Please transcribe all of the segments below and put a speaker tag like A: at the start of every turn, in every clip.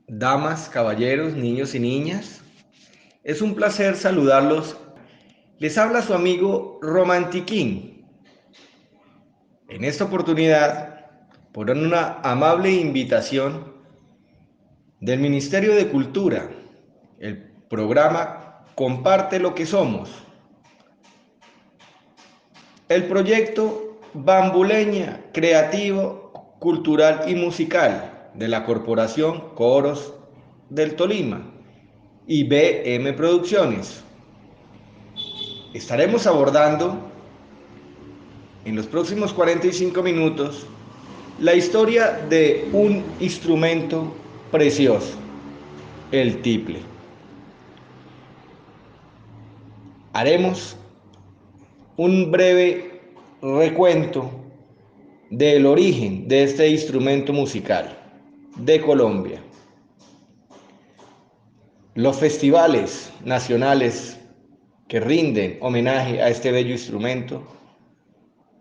A: Damas, caballeros, niños y niñas, es un placer saludarlos. Les habla su amigo Romantiquín. En esta oportunidad, por una amable invitación del Ministerio de Cultura, el programa Comparte lo que somos, el proyecto Bambuleña Creativo, Cultural y Musical de la Corporación Coros del Tolima y BM Producciones. Estaremos abordando en los próximos 45 minutos la historia de un instrumento precioso, el tiple. Haremos un breve recuento del origen de este instrumento musical de Colombia, los festivales nacionales que rinden homenaje a este bello instrumento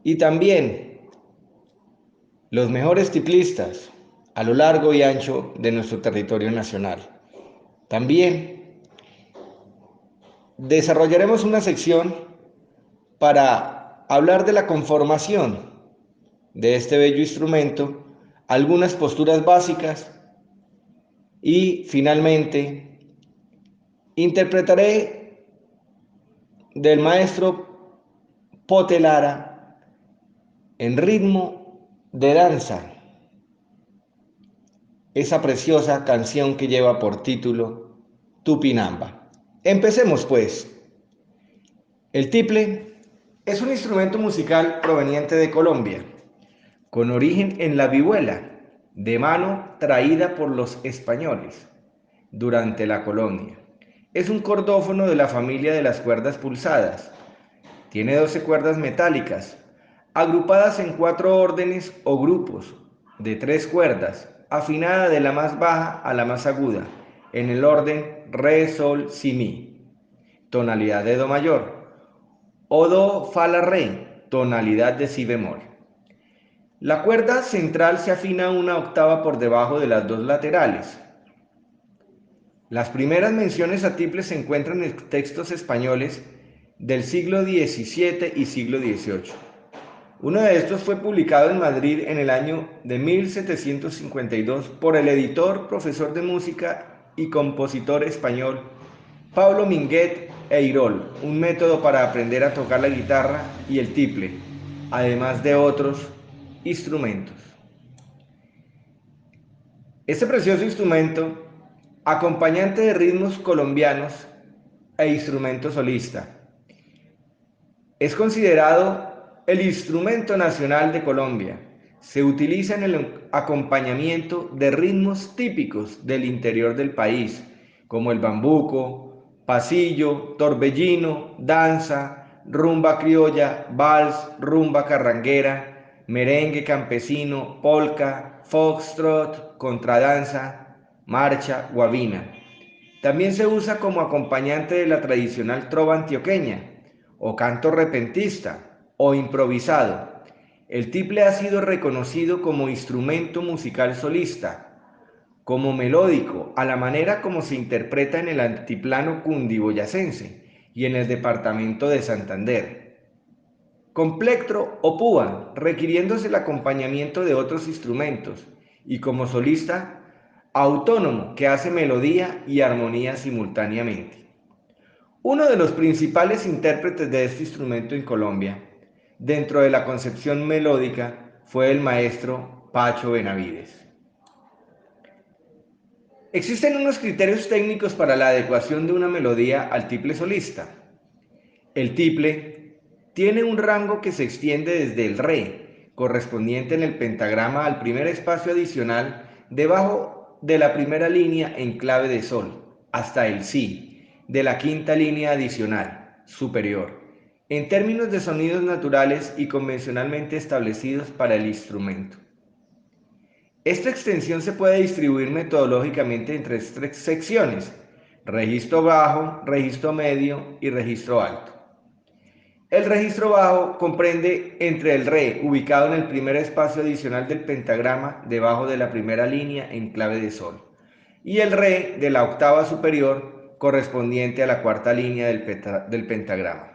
A: y también los mejores tiplistas a lo largo y ancho de nuestro territorio nacional. También desarrollaremos una sección para hablar de la conformación de este bello instrumento, algunas posturas básicas y finalmente interpretaré del maestro Pote Lara en ritmo de danza esa preciosa canción que lleva por título Tupinamba. Empecemos pues. El tiple es un instrumento musical proveniente de Colombia, con origen en la vihuela de mano traída por los españoles durante la colonia. Es un cordófono de la familia de las cuerdas pulsadas. Tiene 12 cuerdas metálicas, agrupadas en 4 órdenes o grupos de 3 cuerdas, afinada de la más baja a la más aguda, en el orden re, sol, si, mi, tonalidad de do mayor, o do, fa, la, re, tonalidad de si bemol. La cuerda central se afina una octava por debajo de las dos laterales. Las primeras menciones a tiple se encuentran en textos españoles del siglo XVII y siglo XVIII. Uno de estos fue publicado en Madrid en el año de 1752 por el editor, profesor de música y compositor español Pablo Minguet e Irol, un método para aprender a tocar la guitarra y el tiple, además de otros instrumentos. Este precioso instrumento, acompañante de ritmos colombianos e instrumento solista, es considerado el instrumento nacional de Colombia. Se utiliza en el acompañamiento de ritmos típicos del interior del país, como el bambuco, pasillo, torbellino, danza, rumba criolla, vals, rumba carranguera, merengue campesino, polka, foxtrot, contradanza, marcha, guabina. También se usa como acompañante de la tradicional trova antioqueña, o canto repentista, o improvisado. El tiple ha sido reconocido como instrumento musical solista, como melódico, a la manera como se interpreta en el altiplano cundiboyacense y en el departamento de Santander. Con plectro o púa, requiriéndose el acompañamiento de otros instrumentos, y como solista, autónomo, que hace melodía y armonía simultáneamente. Uno de los principales intérpretes de este instrumento en Colombia, dentro de la concepción melódica, fue el maestro Pacho Benavides. Existen unos criterios técnicos para la adecuación de una melodía al tiple solista. El tiple tiene un rango que se extiende desde el re, correspondiente en el pentagrama al primer espacio adicional debajo de la primera línea en clave de sol, hasta el si, de la quinta línea adicional, superior, en términos de sonidos naturales y convencionalmente establecidos para el instrumento. Esta extensión se puede distribuir metodológicamente en 3 secciones: registro bajo, registro medio y registro alto. El registro bajo comprende entre el re, ubicado en el primer espacio adicional del pentagrama, debajo de la primera línea en clave de sol, y el re de la octava superior correspondiente a la cuarta línea del pentagrama.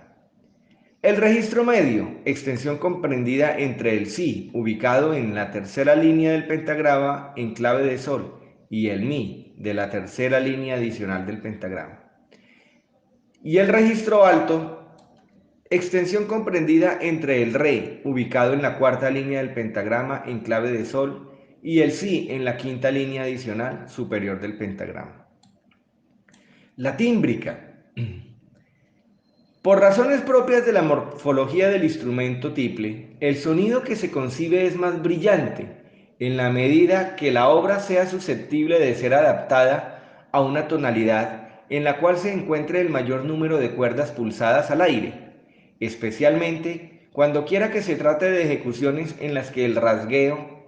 A: El registro medio, extensión comprendida entre el si, ubicado en la tercera línea del pentagrama en clave de sol, y el mi, de la tercera línea adicional del pentagrama. Y el registro alto, extensión comprendida entre el re, ubicado en la cuarta línea del pentagrama en clave de sol, y el si en la quinta línea adicional superior del pentagrama. La tímbrica. Por razones propias de la morfología del instrumento tiple, el sonido que se concibe es más brillante en la medida que la obra sea susceptible de ser adaptada a una tonalidad en la cual se encuentre el mayor número de cuerdas pulsadas al aire, especialmente cuando quiera que se trate de ejecuciones en las que el rasgueo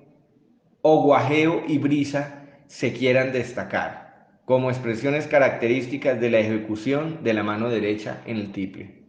A: o guajeo y brisa se quieran destacar como expresiones características de la ejecución de la mano derecha en el tiple.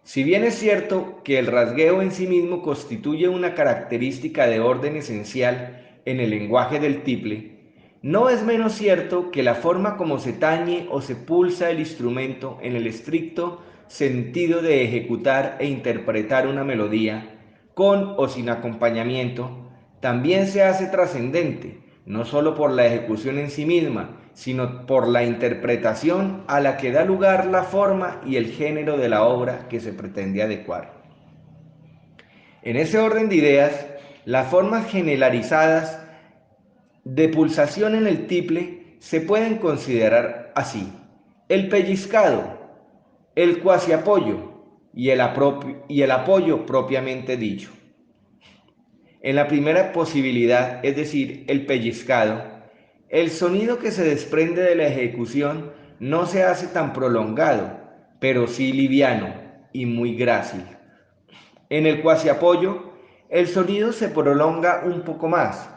A: Si bien es cierto que el rasgueo en sí mismo constituye una característica de orden esencial en el lenguaje del tiple, no es menos cierto que la forma como se tañe o se pulsa el instrumento en el estricto sentido de ejecutar e interpretar una melodía, con o sin acompañamiento, también se hace trascendente, no sólo por la ejecución en sí misma, sino por la interpretación a la que da lugar la forma y el género de la obra que se pretende adecuar. En ese orden de ideas, las formas generalizadas de pulsación en el tiple se pueden considerar así: el pellizcado, el cuasiapoyo y el apoyo propiamente dicho. En la primera posibilidad, es decir, el pellizcado, el sonido que se desprende de la ejecución no se hace tan prolongado, pero sí liviano y muy grácil. En el cuasiapoyo, el sonido se prolonga un poco más,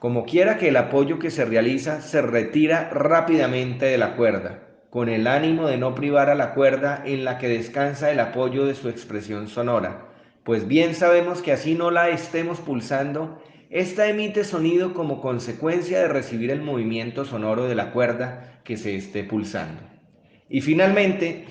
A: como quiera que el apoyo que se realiza se retira rápidamente de la cuerda, con el ánimo de no privar a la cuerda en la que descansa el apoyo de su expresión sonora, pues bien sabemos que así no la estemos pulsando, ésta emite sonido como consecuencia de recibir el movimiento sonoro de la cuerda que se esté pulsando. Y finalmente,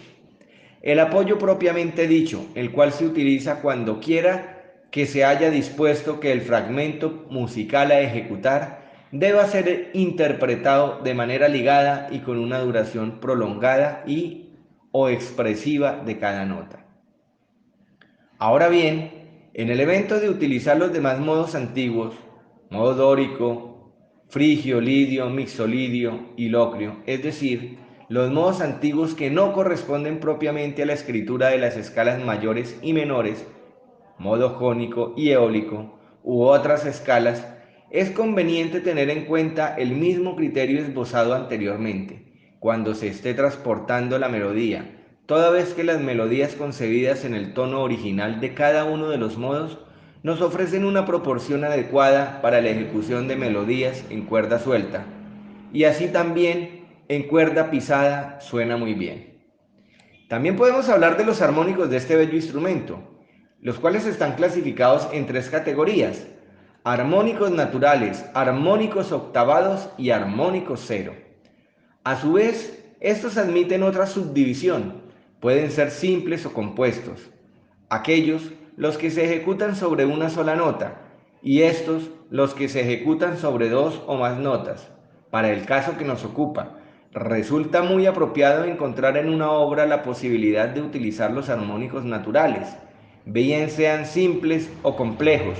A: el apoyo propiamente dicho, el cual se utiliza cuando quiera que se haya dispuesto que el fragmento musical a ejecutar deba ser interpretado de manera ligada y con una duración prolongada y o expresiva de cada nota. Ahora bien, en el evento de utilizar los demás modos antiguos, modo dórico, frigio, lidio, mixolidio y locrio, es decir, los modos antiguos que no corresponden propiamente a la escritura de las escalas mayores y menores, modo jónico y eólico, u otras escalas, es conveniente tener en cuenta el mismo criterio esbozado anteriormente, cuando se esté transportando la melodía, toda vez que las melodías concebidas en el tono original de cada uno de los modos nos ofrecen una proporción adecuada para la ejecución de melodías en cuerda suelta, y así también en cuerda pisada suena muy bien. También podemos hablar de los armónicos de este bello instrumento, los cuales están clasificados en tres categorías: armónicos naturales, armónicos octavados y armónicos cero. A su vez, estos admiten otra subdivisión, pueden ser simples o compuestos, aquellos los que se ejecutan sobre una sola nota, y estos los que se ejecutan sobre dos o más notas. Para el caso que nos ocupa, resulta muy apropiado encontrar en una obra la posibilidad de utilizar los armónicos naturales, bien sean simples o complejos,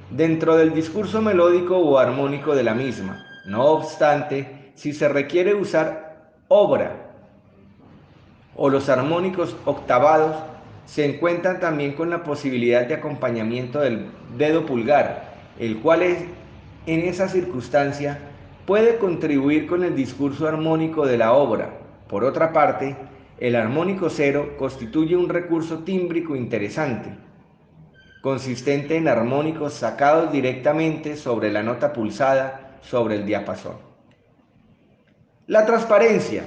A: dentro del discurso melódico o armónico de la misma. No obstante, si se requiere usar obra o los armónicos octavados, se encuentran también con la posibilidad de acompañamiento del dedo pulgar, el cual en esa circunstancia puede contribuir con el discurso armónico de la obra. Por otra parte, el armónico cero constituye un recurso tímbrico interesante, consistente en armónicos sacados directamente sobre la nota pulsada sobre el diapasón. La transparencia.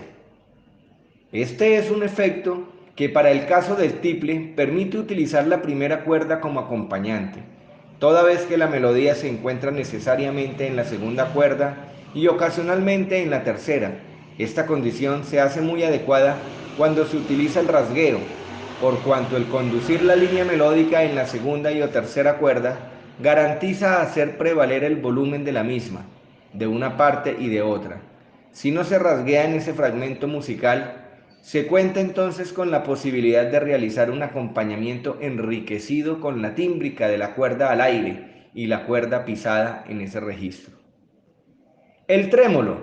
A: Este es un efecto que para el caso del tiple permite utilizar la primera cuerda como acompañante, toda vez que la melodía se encuentra necesariamente en la segunda cuerda y ocasionalmente en la tercera. Esta condición se hace muy adecuada cuando se utiliza el rasgueo, por cuanto el conducir la línea melódica en la segunda y o tercera cuerda garantiza hacer prevaler el volumen de la misma, de una parte y de otra. Si no se rasguea en ese fragmento musical, se cuenta entonces con la posibilidad de realizar un acompañamiento enriquecido con la tímbrica de la cuerda al aire y la cuerda pisada en ese registro. El trémolo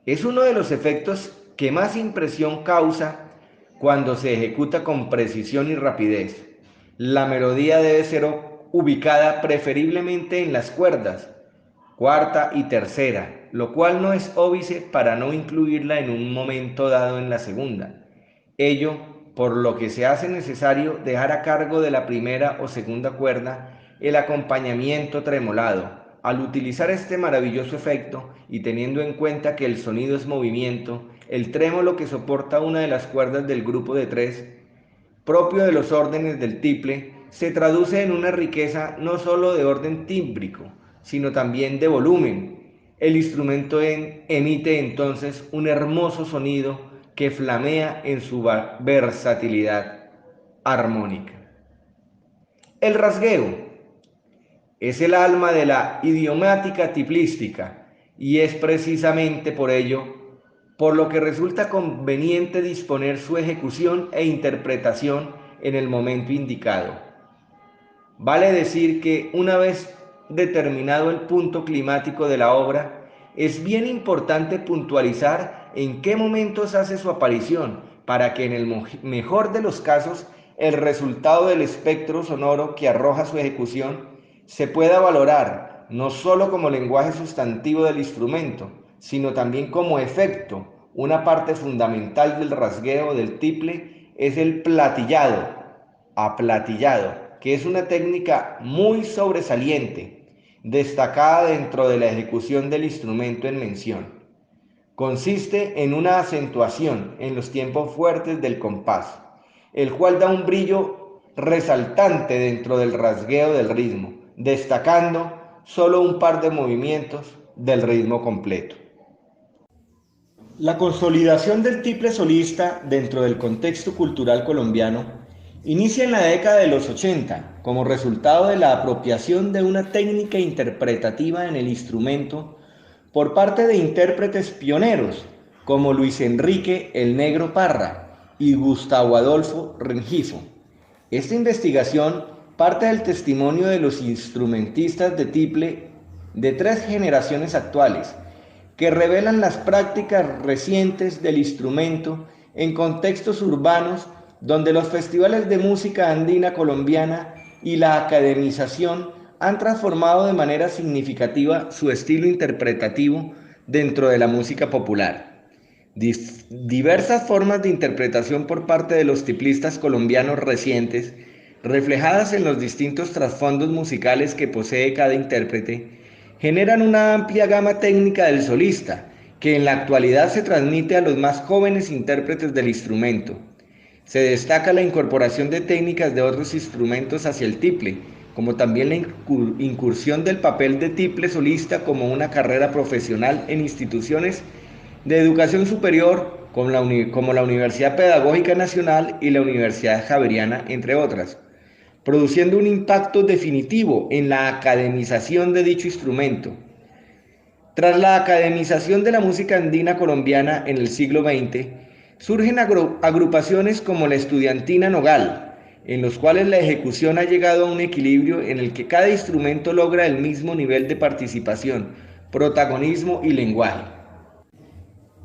A: es uno de los efectos que más impresión causa cuando se ejecuta con precisión y rapidez. La melodía debe ser ubicada preferiblemente en las cuerdas cuarta y tercera, lo cual no es óbice para no incluirla en un momento dado en la segunda. Ello por lo que se hace necesario dejar a cargo de la primera o segunda cuerda el acompañamiento tremolado. Al utilizar este maravilloso efecto y teniendo en cuenta que el sonido es movimiento, el trémolo que soporta una de las cuerdas del grupo de tres, propio de los órdenes del tiple, se traduce en una riqueza no sólo de orden tímbrico, sino también de volumen. El instrumento emite entonces un hermoso sonido que flamea en su versatilidad armónica. El rasgueo es el alma de la idiomática tiplística y es precisamente por ello por lo que resulta conveniente disponer su ejecución e interpretación en el momento indicado. Vale decir que una vez determinado el punto climático de la obra, es bien importante puntualizar en qué momentos hace su aparición para que en el mejor de los casos el resultado del espectro sonoro que arroja su ejecución se pueda valorar no sólo como lenguaje sustantivo del instrumento, sino también como efecto. Una parte fundamental del rasgueo del tiple es el platillado, aplatillado, que es una técnica muy sobresaliente, destacada dentro de la ejecución del instrumento en mención. Consiste en una acentuación en los tiempos fuertes del compás, el cual da un brillo resaltante dentro del rasgueo del ritmo, destacando solo un par de movimientos del ritmo completo. La consolidación del tiple solista dentro del contexto cultural colombiano inicia en la década de los 80 como resultado de la apropiación de una técnica interpretativa en el instrumento por parte de intérpretes pioneros como Luis Enrique el Negro Parra y Gustavo Adolfo Rengifo. Esta investigación parte del testimonio de los instrumentistas de tiple de tres generaciones actuales, que revelan las prácticas recientes del instrumento en contextos urbanos donde los festivales de música andina colombiana y la academización han transformado de manera significativa su estilo interpretativo dentro de la música popular. Diversas formas de interpretación por parte de los tiplistas colombianos recientes, reflejadas en los distintos trasfondos musicales que posee cada intérprete, generan una amplia gama técnica del solista, que en la actualidad se transmite a los más jóvenes intérpretes del instrumento. Se destaca la incorporación de técnicas de otros instrumentos hacia el tiple, como también la incursión del papel de tiple solista como una carrera profesional en instituciones de educación superior como la Universidad Pedagógica Nacional y la Universidad Javeriana, entre otras, produciendo un impacto definitivo en la academización de dicho instrumento. Tras la academización de la música andina colombiana en el siglo XX, surgen agrupaciones como la Estudiantina Nogal, en los cuales la ejecución ha llegado a un equilibrio en el que cada instrumento logra el mismo nivel de participación, protagonismo y lenguaje.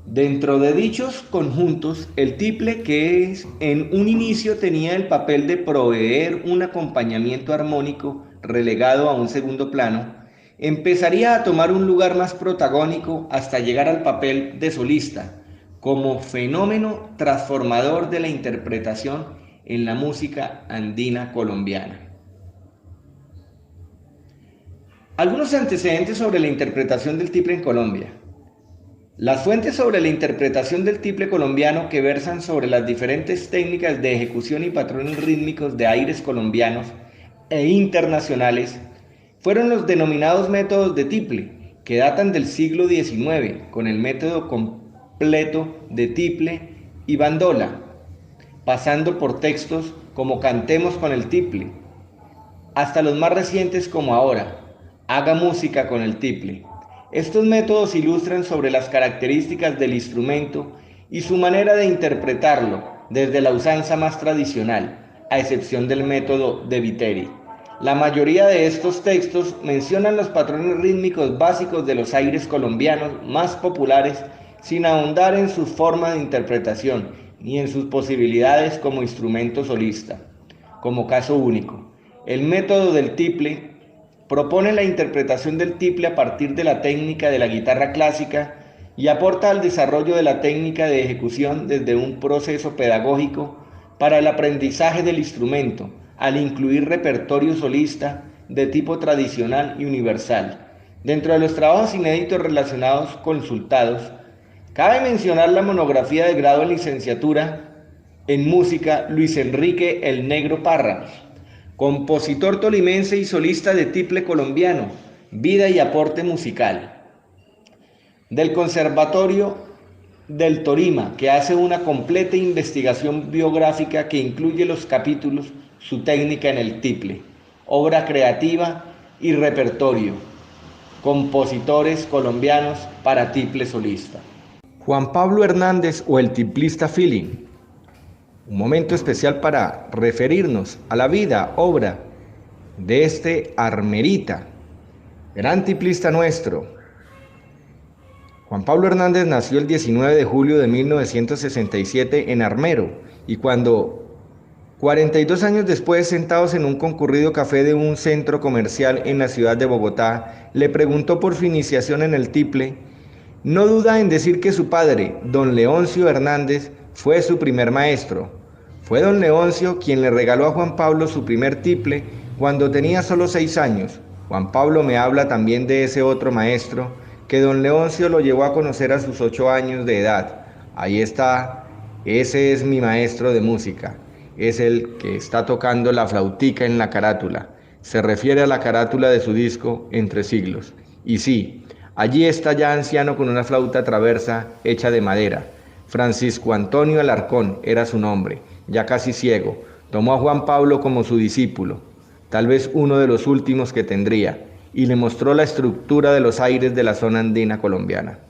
A: Dentro de dichos conjuntos, el tiple, que en un inicio tenía el papel de proveer un acompañamiento armónico relegado a un segundo plano, empezaría a tomar un lugar más protagónico hasta llegar al papel de solista, como fenómeno transformador de la interpretación en la música andina colombiana. Algunos antecedentes sobre la interpretación del tiple en Colombia. Las fuentes sobre la interpretación del tiple colombiano que versan sobre las diferentes técnicas de ejecución y patrones rítmicos de aires colombianos e internacionales fueron los denominados métodos de tiple, que datan del siglo XIX, con el método completo de tiple y bandola, pasando por textos como Cantemos con el tiple, hasta los más recientes como ahora, Haga música con el tiple. Estos métodos ilustran sobre las características del instrumento y su manera de interpretarlo desde la usanza más tradicional, a excepción del método de Viteri. La mayoría de estos textos mencionan los patrones rítmicos básicos de los aires colombianos más populares, sin ahondar en su forma de interpretación ni en sus posibilidades como instrumento solista. Como caso único, el método del tiple propone la interpretación del tiple a partir de la técnica de la guitarra clásica y aporta al desarrollo de la técnica de ejecución desde un proceso pedagógico para el aprendizaje del instrumento, al incluir repertorio solista de tipo tradicional y universal. Dentro de los trabajos inéditos relacionados consultados, cabe mencionar la monografía de grado en licenciatura en música Luis Enrique El Negro Parra, compositor tolimense y solista de tiple colombiano, vida y aporte musical, del Conservatorio del Tolima, que hace una completa investigación biográfica que incluye los capítulos, su técnica en el tiple, obra creativa y repertorio, compositores colombianos para tiple solista. Juan Pablo Hernández o el tiplista feeling. Un momento especial para referirnos a la vida, obra de este armerita, gran tiplista nuestro. Juan Pablo Hernández nació el 19 de julio de 1967 en Armero, y cuando 42 años después, sentados en un concurrido café de un centro comercial en la ciudad de Bogotá, le preguntó por su iniciación en el tiple, no duda en decir que su padre, don Leoncio Hernández, fue su primer maestro. Fue don Leoncio quien le regaló a Juan Pablo su primer tiple cuando tenía solo 6 años. Juan Pablo me habla también de ese otro maestro, que don Leoncio lo llevó a conocer a sus 8 años de edad. Ahí está, ese es mi maestro de música. Es el que está tocando la flautica en la carátula. Se refiere a la carátula de su disco Entre Siglos. Y sí, allí está ya anciano con una flauta traversa hecha de madera. Francisco Antonio Alarcón era su nombre, ya casi ciego. Tomó a Juan Pablo como su discípulo, tal vez uno de los últimos que tendría, y le mostró la estructura de los aires de la zona andina colombiana.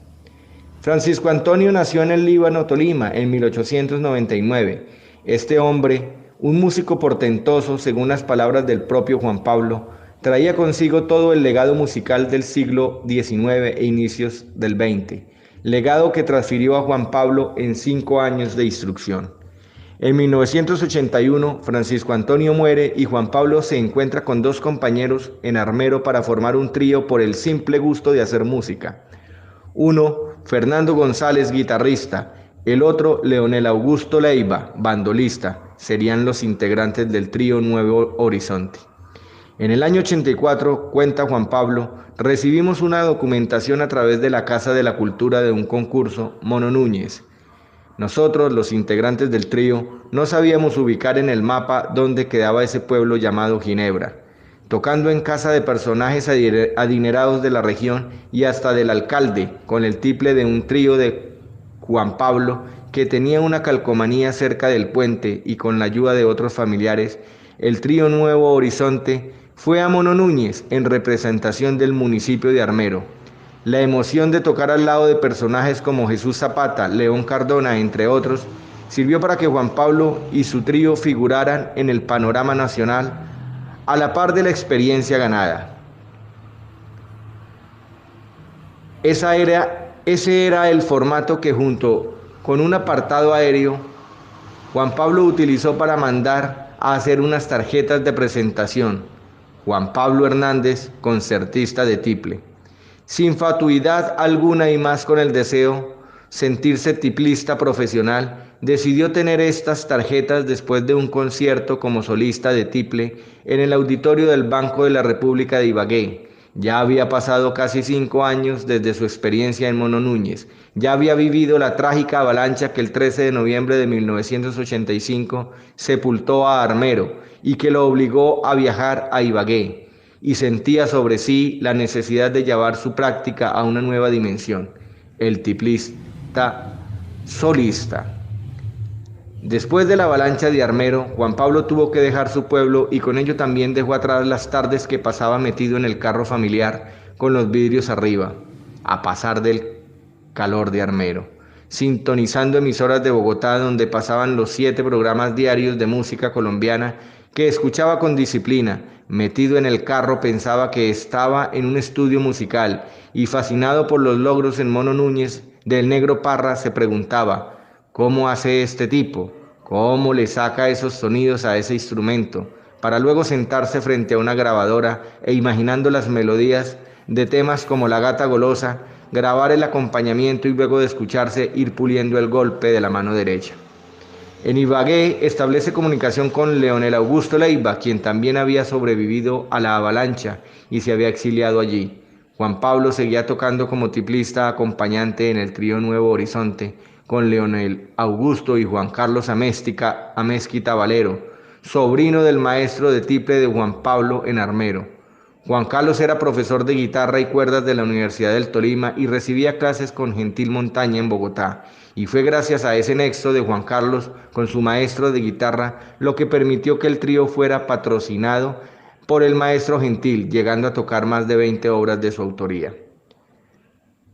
A: Francisco Antonio nació en el Líbano, Tolima, en 1899. Este hombre, un músico portentoso, según las palabras del propio Juan Pablo, traía consigo todo el legado musical del siglo XIX e inicios del XX, legado que transfirió a Juan Pablo en 5 años de instrucción. En 1981, Francisco Antonio muere y Juan Pablo se encuentra con 2 compañeros en Armero para formar un trío por el simple gusto de hacer música. Uno, Fernando González, guitarrista, el otro, Leonel Augusto Leiva, bandolista, serían los integrantes del trío Nuevo Horizonte. En el año 84, cuenta Juan Pablo, recibimos una documentación a través de la Casa de la Cultura de un concurso, Mono Núñez. Nosotros, los integrantes del trío, no sabíamos ubicar en el mapa dónde quedaba ese pueblo llamado Ginebra, tocando en casa de personajes adinerados de la región y hasta del alcalde, con el tiple de un trío de Juan Pablo, que tenía una calcomanía cerca del puente, y con la ayuda de otros familiares, el trío Nuevo Horizonte fue a Mono Núñez en representación del municipio de Armero. La emoción de tocar al lado de personajes como Jesús Zapata, León Cardona, entre otros, sirvió para que Juan Pablo y su trío figuraran en el panorama nacional a la par de la experiencia ganada. Ese era el formato que, junto con un apartado aéreo, Juan Pablo utilizó para mandar a hacer unas tarjetas de presentación. Juan Pablo Hernández, concertista de tiple. Sin fatuidad alguna y más con el deseo sentirse tiplista profesional, decidió tener estas tarjetas después de un concierto como solista de tiple en el auditorio del Banco de la República de Ibagué. Ya había pasado casi 5 años desde su experiencia en Mono Núñez. Ya había vivido la trágica avalancha que el 13 de noviembre de 1985 sepultó a Armero y que lo obligó a viajar a Ibagué. y sentía sobre sí la necesidad de llevar su práctica a una nueva dimensión, el tiplista solista. Después de la avalancha de Armero, Juan Pablo tuvo que dejar su pueblo y con ello también dejó atrás las tardes que pasaba metido en el carro familiar con los vidrios arriba, a pasar del calor de Armero, sintonizando emisoras de Bogotá donde pasaban los 7 programas diarios de música colombiana que escuchaba con disciplina. Metido en el carro pensaba que estaba en un estudio musical y fascinado por los logros en Mono Núñez del Negro Parra se preguntaba: ¿cómo hace este tipo? ¿Cómo le saca esos sonidos a ese instrumento? Para luego sentarse frente a una grabadora e imaginando las melodías de temas como La Gata Golosa, grabar el acompañamiento y luego de escucharse ir puliendo el golpe de la mano derecha. En Ibagué establece comunicación con Leonel Augusto Leiva, quien también había sobrevivido a la avalancha y se había exiliado allí. Juan Pablo seguía tocando como tiplista acompañante en el trío Nuevo Horizonte, con Leonel Augusto y Juan Carlos Amezquita Valero, sobrino del maestro de tiple de Juan Pablo en Armero. Juan Carlos era profesor de guitarra y cuerdas de la Universidad del Tolima y recibía clases con Gentil Montaña en Bogotá, y fue gracias a ese nexo de Juan Carlos con su maestro de guitarra lo que permitió que el trío fuera patrocinado por el maestro Gentil, llegando a tocar más de 20 obras de su autoría.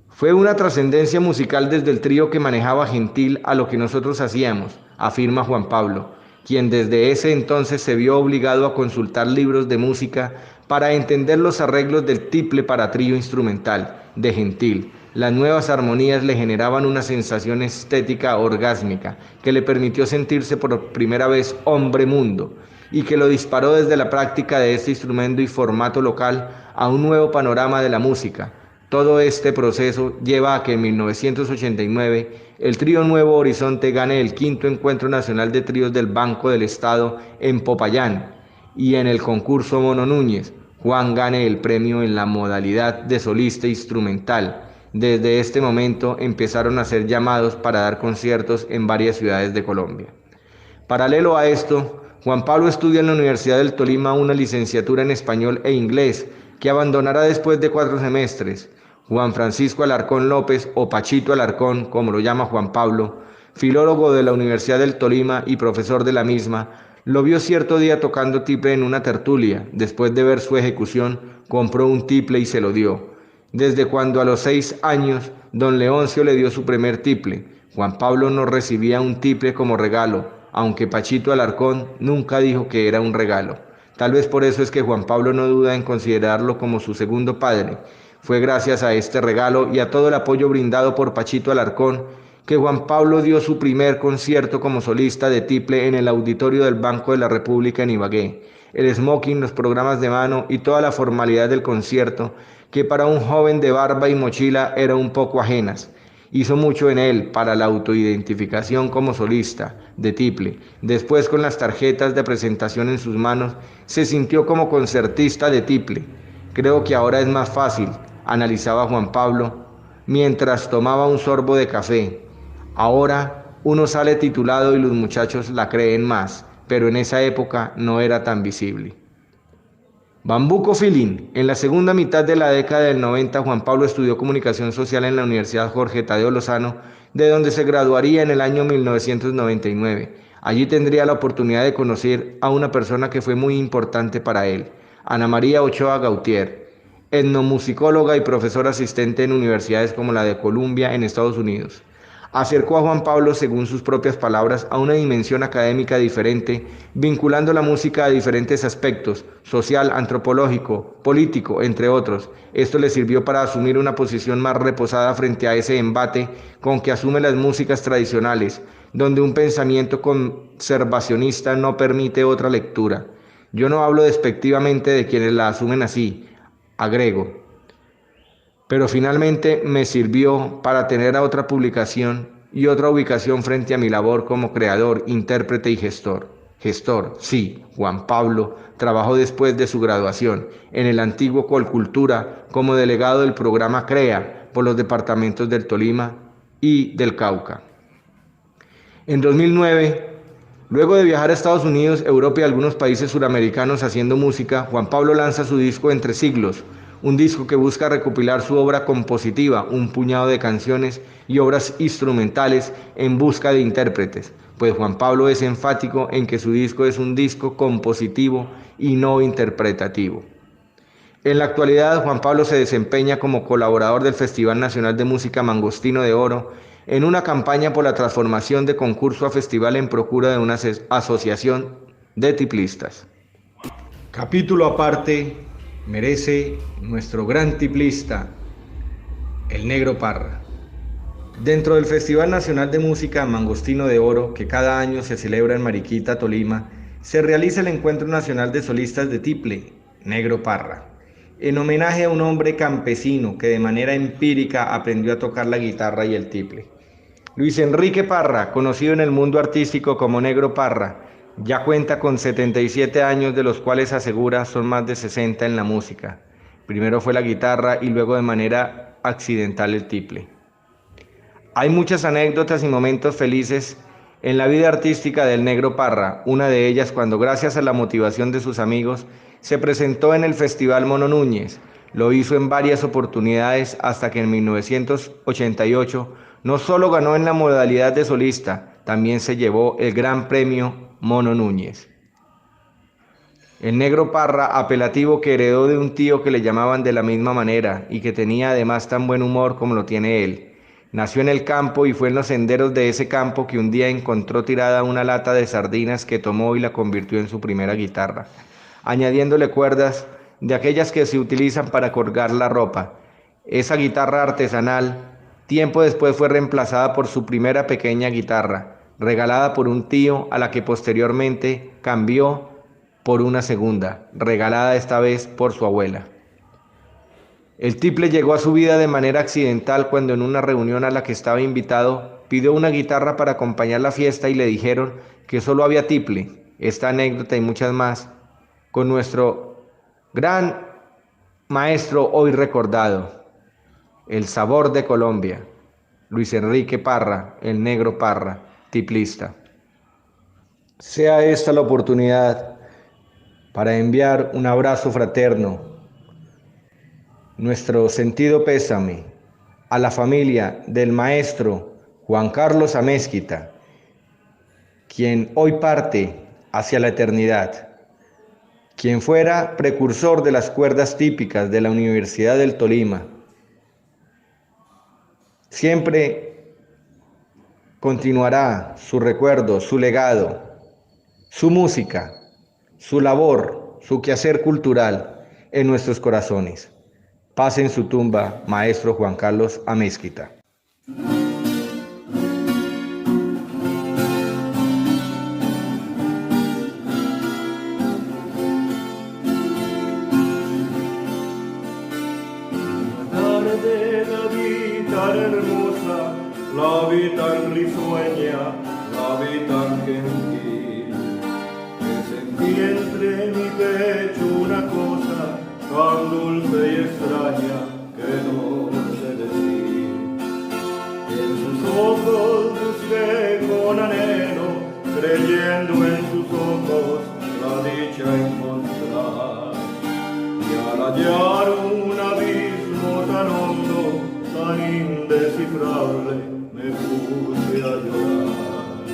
A: Fue una trascendencia musical desde el trío que manejaba Gentil a lo que nosotros hacíamos, afirma Juan Pablo, quien desde ese entonces se vio obligado a consultar libros de música para entender los arreglos del tiple para trío instrumental de Gentil. Las nuevas armonías le generaban una sensación estética orgásmica que le permitió sentirse por primera vez hombre mundo y que lo disparó desde la práctica de este instrumento y formato local a un nuevo panorama de la música. Todo este proceso lleva a que en 1989 el trío Nuevo Horizonte gane el 5º Encuentro Nacional de Tríos del Banco del Estado en Popayán y en el concurso Mono Núñez, Juan gane el premio en la modalidad de solista instrumental. Desde este momento empezaron a ser llamados para dar conciertos en varias ciudades de Colombia. Paralelo a esto, Juan Pablo estudia en la Universidad del Tolima una licenciatura en español e inglés, que abandonará después de 4 semestres. Juan Francisco Alarcón López, o Pachito Alarcón, como lo llama Juan Pablo, filólogo de la Universidad del Tolima y profesor de la misma, lo vio cierto día tocando tiple en una tertulia. Después de ver su ejecución, compró un tiple y se lo dio. Desde cuando a los 6 años, don Leoncio le dio su primer tiple. Juan Pablo no recibía un tiple como regalo, aunque Pachito Alarcón nunca dijo que era un regalo. Tal vez por eso es que Juan Pablo no duda en considerarlo como su segundo padre. Fue gracias a este regalo y a todo el apoyo brindado por Pachito Alarcón que Juan Pablo dio su primer concierto como solista de tiple en el auditorio del Banco de la República en Ibagué. El smoking, los programas de mano y toda la formalidad del concierto, que para un joven de barba y mochila era un poco ajenas, hizo mucho en él para la autoidentificación como solista de tiple. Después, con las tarjetas de presentación en sus manos, se sintió como concertista de tiple. Creo que ahora es más fácil, analizaba Juan Pablo mientras tomaba un sorbo de café. Ahora uno sale titulado y los muchachos la creen más, pero en esa época no era tan visible. Bambuco Feeling. En la segunda mitad de la década del 90, Juan Pablo estudió comunicación social en la Universidad Jorge Tadeo Lozano, de donde se graduaría en el año 1999. Allí tendría la oportunidad de conocer a una persona que fue muy importante para él, Ana María Ochoa Gautier, etnomusicóloga y profesora asistente en universidades como la de Columbia en Estados Unidos. Acercó a Juan Pablo, según sus propias palabras, a una dimensión académica diferente, vinculando la música a diferentes aspectos, social, antropológico, político, entre otros. Esto le sirvió para asumir una posición más reposada frente a ese embate con que asume las músicas tradicionales, donde un pensamiento conservacionista no permite otra lectura. Yo no hablo despectivamente de quienes la asumen así, agrego. Pero finalmente me sirvió para tener a otra publicación y otra ubicación frente a mi labor como creador, intérprete y gestor. Sí, Juan Pablo trabajó después de su graduación en el antiguo Colcultura como delegado del programa CREA por los departamentos del Tolima y del Cauca. En 2009 Luego de viajar a Estados Unidos, Europa y algunos países suramericanos haciendo música, Juan Pablo lanza su disco Entre Siglos, un disco que busca recopilar su obra compositiva, un puñado de canciones y obras instrumentales en busca de intérpretes, pues Juan Pablo es enfático en que su disco es un disco compositivo y no interpretativo. En la actualidad, Juan Pablo se desempeña como colaborador del Festival Nacional de Música Mangostino de Oro en una campaña por la transformación de concurso a festival en procura de una asociación de tiplistas. Capítulo aparte merece nuestro gran tiplista, el Negro Parra. Dentro del Festival Nacional de Música Mangostino de Oro, que cada año se celebra en Mariquita, Tolima, se realiza el Encuentro Nacional de Solistas de Tiple, Negro Parra, en homenaje a un hombre campesino que de manera empírica aprendió a tocar la guitarra y el tiple. Luis Enrique Parra, conocido en el mundo artístico como Negro Parra, ya cuenta con 77 años, de los cuales asegura son más de 60 en la música. Primero fue la guitarra y luego de manera accidental el tiple. Hay muchas anécdotas y momentos felices en la vida artística del Negro Parra, una de ellas cuando gracias a la motivación de sus amigos se presentó en el Festival Mono Núñez. Lo hizo en varias oportunidades hasta que en 1988 no solo ganó en la modalidad de solista, también se llevó el Gran Premio Mono Núñez. El Negro Parra, apelativo que heredó de un tío que le llamaban de la misma manera y que tenía además tan buen humor como lo tiene él. Nació en el campo y fue en los senderos de ese campo que un día encontró tirada una lata de sardinas que tomó y la convirtió en su primera guitarra, añadiéndole cuerdas de aquellas que se utilizan para colgar la ropa. Esa guitarra artesanal, tiempo después fue reemplazada por su primera pequeña guitarra, regalada por un tío, a la que posteriormente cambió por una segunda, regalada esta vez por su abuela. El tiple llegó a su vida de manera accidental cuando en una reunión a la que estaba invitado pidió una guitarra para acompañar la fiesta y le dijeron que solo había tiple. Esta anécdota y muchas más con nuestro gran maestro hoy recordado, el sabor de Colombia, Luis Enrique Parra, el Negro Parra, tiplista. Sea esta la oportunidad para enviar un abrazo fraterno, nuestro sentido pésame a la familia del maestro Juan Carlos Amézquita, quien hoy parte hacia la eternidad, quien fuera precursor de las cuerdas típicas de la Universidad del Tolima. Siempre continuará su recuerdo, su legado, su música, su labor, su quehacer cultural en nuestros corazones. Paz en su tumba, maestro Juan Carlos Amézquita.
B: Hermosa, la vi tan risueña, la vi tan gentil, que sentí entre mi pecho una cosa tan dulce y extraña que no sé decir. En sus ojos busqué con anhelo, creyendo en sus ojos la dicha encontrar, y al hallar un abismo tan hondo, tan indescifrable, me puse a llorar.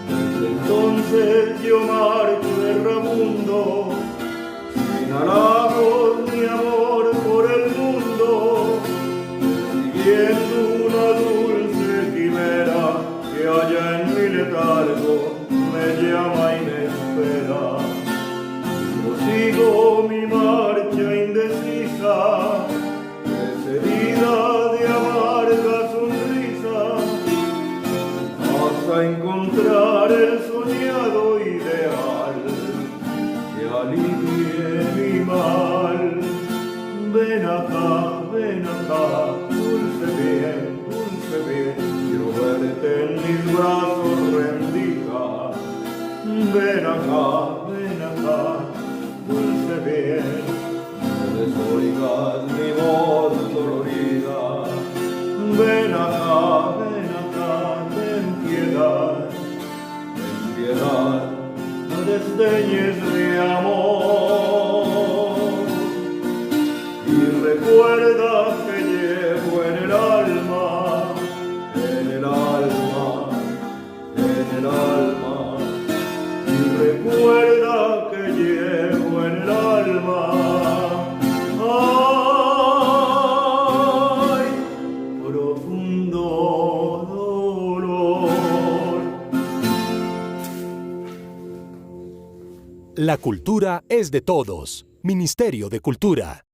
B: Desde entonces yo marcho errabundo, sin halagos ni amor por el mundo, siguiendo una dulce quimera que allá en mi letargo me llama y me espera. Yo sigo mi marcha indecisa, precedida de amarga sonrisa, hasta encontrar el soñado ideal que alivie mi mal. Ven acá, dulce bien, quiero verte en mis brazos rendida. Ven acá, dulce bien, no desoigas mi voz dolorida. Ven acá, ten piedad profundo dolor.
C: La cultura es de todos. Ministerio de Cultura.